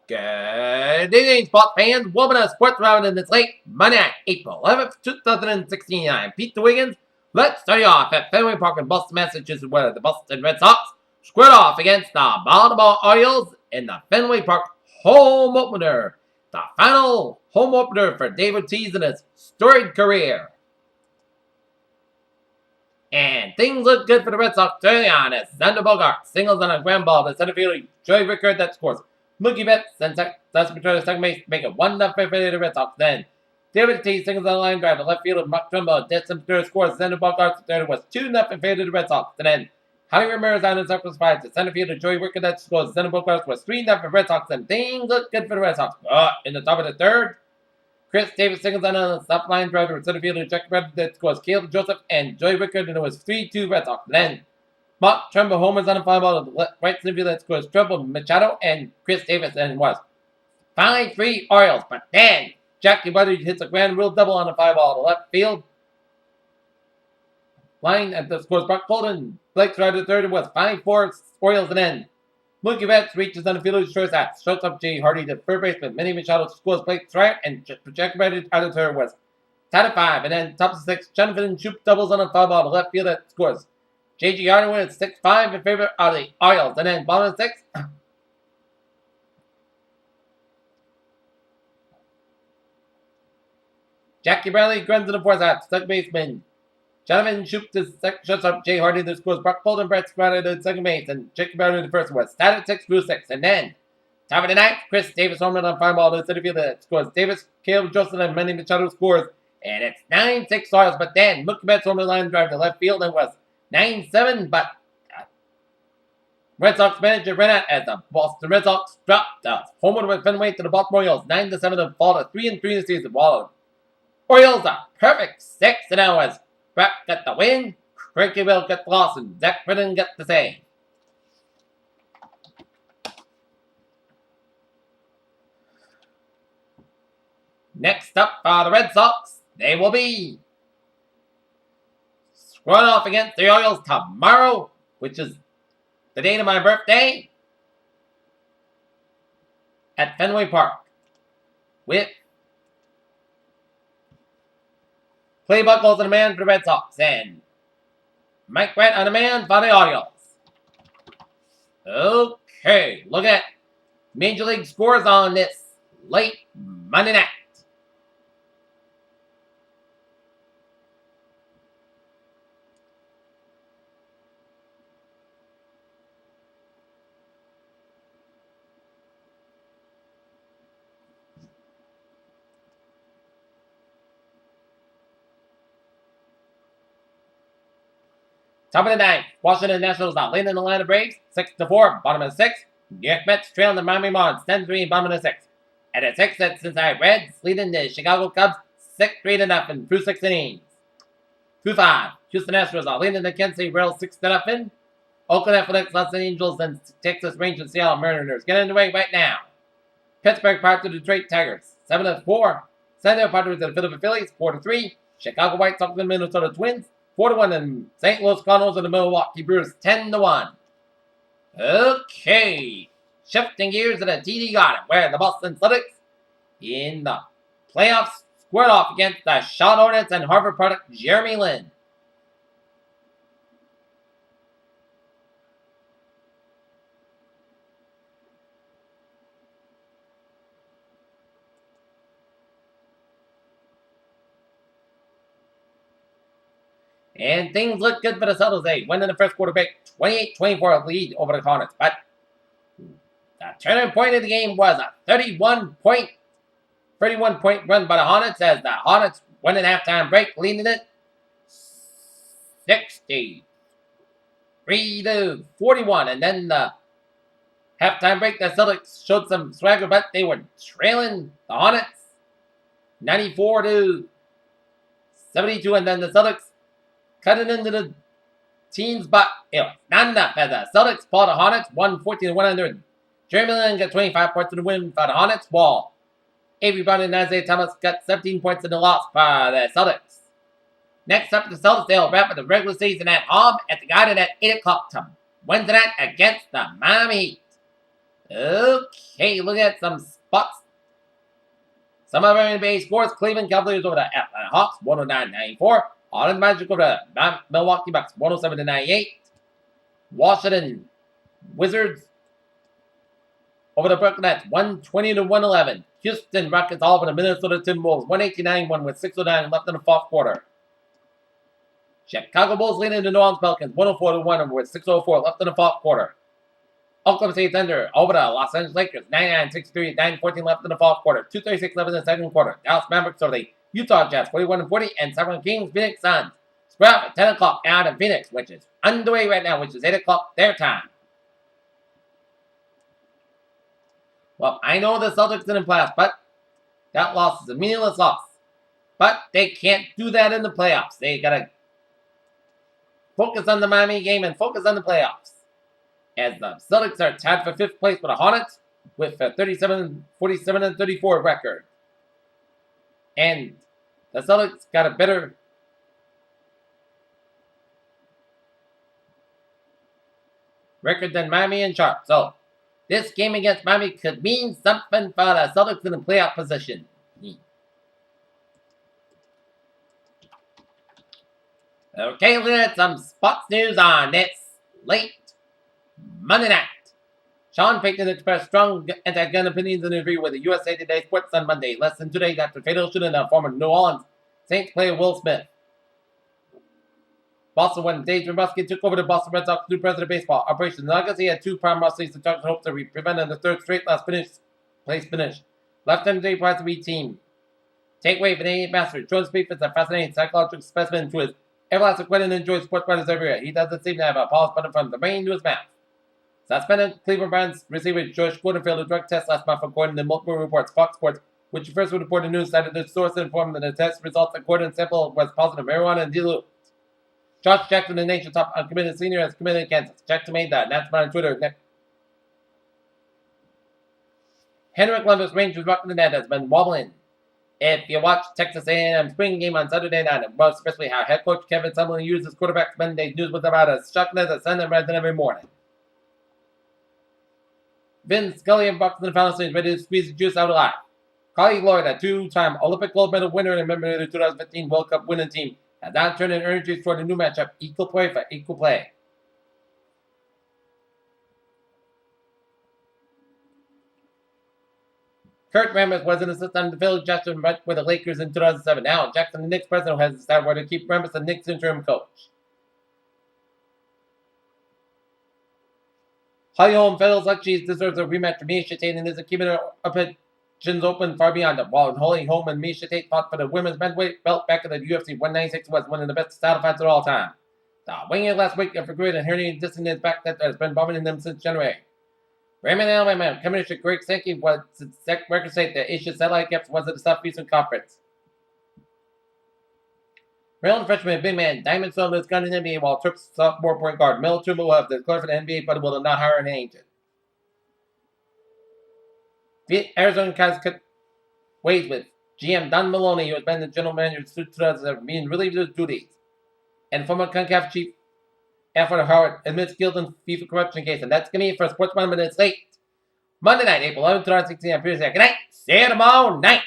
Good evening, sports fans. Welcome to Sports Round in this late Monday night, April 11th, 2016. I'm Pete Wiggins. Let's start you off at Fenway Park in Boston, Massachusetts, where the Boston Red Sox squared off against the Baltimore Orioles in the Fenway Park home opener. The final home opener for David Ortiz in his storied career. And things look good for the Red Sox early on as Xander Bogaerts singles on a ground ball to center fielder Joey Rickard that scores Mookie Betts sends Dustin Pedroia to second base, make it 1-0 for the Red Sox. Then David Ortiz singles on a line drive to left field of Mark Trumbo. Dustin Pedroia scores. Xander Bogaerts to third was 2-0 in favor of the Red Sox. And then Javi Ramirez on his circle five to center fielder Joey Rickard that scores. Xander Bogaerts was 3-0 for the Red Sox. And things look good for the Red Sox. In the top of the third, Chris Davis singles on a stop line drive to center fielder Jack Reddick that scores Caleb Joseph and Joey Rickard, and it was 3-2 Red Sox. Then Mark Trumbo homers on a fly ball to the right center field that scores Trumbo, Machado, and Chris Davis, and it was 5-3 Orioles. But then Jackie Butter hits a grand rule double on a fly ball to left field line and the scores Brock Bolden. Blake tried to third. It was 5-4 Orioles, and then Mookie Betts reaches on the field of shortstop. Shortstop Jay Hardy to third baseman. Manny Machado scores Blake Trier, and Jack Reddick out of third was tied at 5. And then top of 6, Jonathan Shoop doubles on a foul ball to left field that scores J.G. Hardy wins 6-5 in favor of the Orioles. And then bottom of 6, Jackie Bradley grunts in the fourth half. Second baseman Jonathan Shoop to shortstop Jay Hardy that scores Brock Bolden, Brett Squatter to second base, and Jackie Bradley the first was tied at 6-6. And then top of the ninth, Chris Davis home run on fly ball to the center field that scores Davis, Caleb Joseph, and Manny Machado scores. And it's 9-6 Orioles. But then Mookie Betts home run line drive to left field and was 9-7, but Red Sox manager ran out as the Boston Red Sox dropped the home with Fenway to the Baltimore Orioles 9-7 and fall to 3-3 in the season. While the Orioles are perfect 6-0 as Brett got the win, Frankie Will got the loss, and Zach Britton got the save. Next up for the Red Sox, they will be squaring off against the Orioles tomorrow, which is the date of my birthday, at Fenway Park, with Clay Buchholz on the man for the Red Sox, and Mike Brett on the man for the Orioles. Okay, look at Major League scores on this late Monday night. Top of the ninth, Washington Nationals are leading the Atlanta Braves 6-4. Bottom of 6, New York Mets trailing the Miami Marlins 10-3. Bottom of 6. At a 6, the Cincinnati Reds leading the Chicago Cubs 6-3 through 6 innings. Through 5, Houston Astros are leading the Kansas City Royals 6-0. Oakland Athletics, Los Angeles, and Texas Rangers, Seattle Mariners get underway right now. Pittsburgh Pirates to Detroit Tigers 7-4. San Diego Padres to the Philadelphia Phillies 4-3. Chicago White Sox and Minnesota Twins 4-1, and St. Louis Cardinals and the Milwaukee Brewers 10-1. Okay, shifting gears to the TD Garden, where the Boston Celtics in the playoffs squared off against the Charlotte Hornets and Harvard product Jeremy Lin. And things look good for the Celtics. They win in the first quarter, break 28-24 lead over the Hornets. But the turning point of the game was a 31-point run by the Hornets as the Hornets win an halftime break, leading it 63-41. And then the halftime break, the Celtics showed some swagger, but they were trailing the Hornets 94-72. And then the Celtics cut it into the teens, but it was not enough as the Celtics fought the Hornets 114-100. Jeremy Lin got 25 points in the win for the Hornets, while Avery Brown and Isaiah Thomas got 17 points in the loss for the Celtics. Next up, the Celtics, they'll wrap up the regular season at home at the Garden at 8 o'clock to Wednesday night against the Miami Heat. Okay, look at some spots. Some of our NBA scores: Cleveland Cavaliers over the Atlanta Hawks, 109-94. Orlando Magic over the Milwaukee Bucks, 107-98. Washington Wizards over the Brooklyn Nets, 120-111. Houston Rockets all over the Minnesota Timberwolves, 189-1 with 6:09 left in the fourth quarter. Chicago Bulls leading the New Orleans Pelicans, 104-1 with 6:04 left in the fourth quarter. Oklahoma City Thunder over the Los Angeles Lakers, 99-63, 9:14 left in the fourth quarter. 2:36 left in the second quarter. Dallas Mavericks over the Utah Jazz, 41-40, and Sacramento Kings Phoenix Suns. Spread at 10 o'clock out in Phoenix, which is underway right now, which is 8 o'clock their time. Well, I know the Celtics in the playoffs, but that loss is a meaningless loss. But they can't do that in the playoffs. They gotta focus on the Miami game and focus on the playoffs. As the Celtics are tied for 5th place with the Hornets with a 47-34 record. And the Celtics got a better record than Miami and Sharp. So this game against Miami could mean something for the Celtics in the playoff position. Okay, let's some sports news on this late Monday night. Sean Payton expressed strong anti-gun opinions in an interview with the USA Today Sports on Monday, less than 2 days after fatal shooting of former New Orleans Saints player Will Smith. Boston, when Dave Dombrowski took over the Boston Red Sox new president of baseball operations in August, he had 2 prime seasons to target hopes to prevent the 3rd straight last place finish. Left-handed Dave Price to be team. Takeaway for the 8 master. Jordan Spieth is a fascinating psychological specimen to his everlasting credit and enjoys sports writers everywhere. He doesn't seem to have a polished button from the brain to his mouth. Suspended Cleveland Browns receiver George Gordon failed a drug test last month, according to multiple reports. Fox Sports, which first reported news, cited the source informed that the test results at Gordon's sample was positive marijuana and dilute. Josh Jackson, the nation's top uncommitted senior, has committed Kansas. Jackson made that announcement on Twitter. Henrik Lundqvist's range was rocking the net has been wobbling. If you watch Texas A&M spring game on Saturday night, most especially how head coach Kevin Sumlin used his quarterback Monday news was about as shocking as a Sunday resident every morning. Vin Scully and Bucks in the final stage ready to squeeze the juice out alive. Carly Lloyd, a 2-time Olympic gold medal winner and a member of the 2015 World Cup winning team, has now turned in energies toward a new matchup, equal play for equal play. Kurt Rambis was an assistant on the Philly Jackson with the Lakers in 2007. Now, Jackson, the Knicks president, has decided whether to keep Rambis the Knicks interim coach. Holly Holm feels like she deserves a rematch for Misha Tate and is keeping her options open far beyond it. While Holly Holm and Misha Tate fought for the women's bantamweight belt back in the UFC 196 was one of the best title fights of all time. The winning last week of Figueroa and herniated disc in his back that has been bothering them since January. Raymond Alabama Commissioner Greg Sankey was record state that Asia satellite gaps was at the Southeastern Conference. Maryland freshman big man Diamond Stone is gun in the NBA while Terps sophomore point guard Mel Tuma will have declared for the NBA but will not hire an agent. Arizona Cardinals cut ways with GM Don Maloney, who has been the general manager since 2007, being relieved of his duties. And former CONCACAF chief Alfred Howard admits guilt in FIFA corruption case. And that's going to be it for Sports Monday Minutes late. Monday night, April 11th, 2016. I'm Peter. Good night. See you tomorrow night.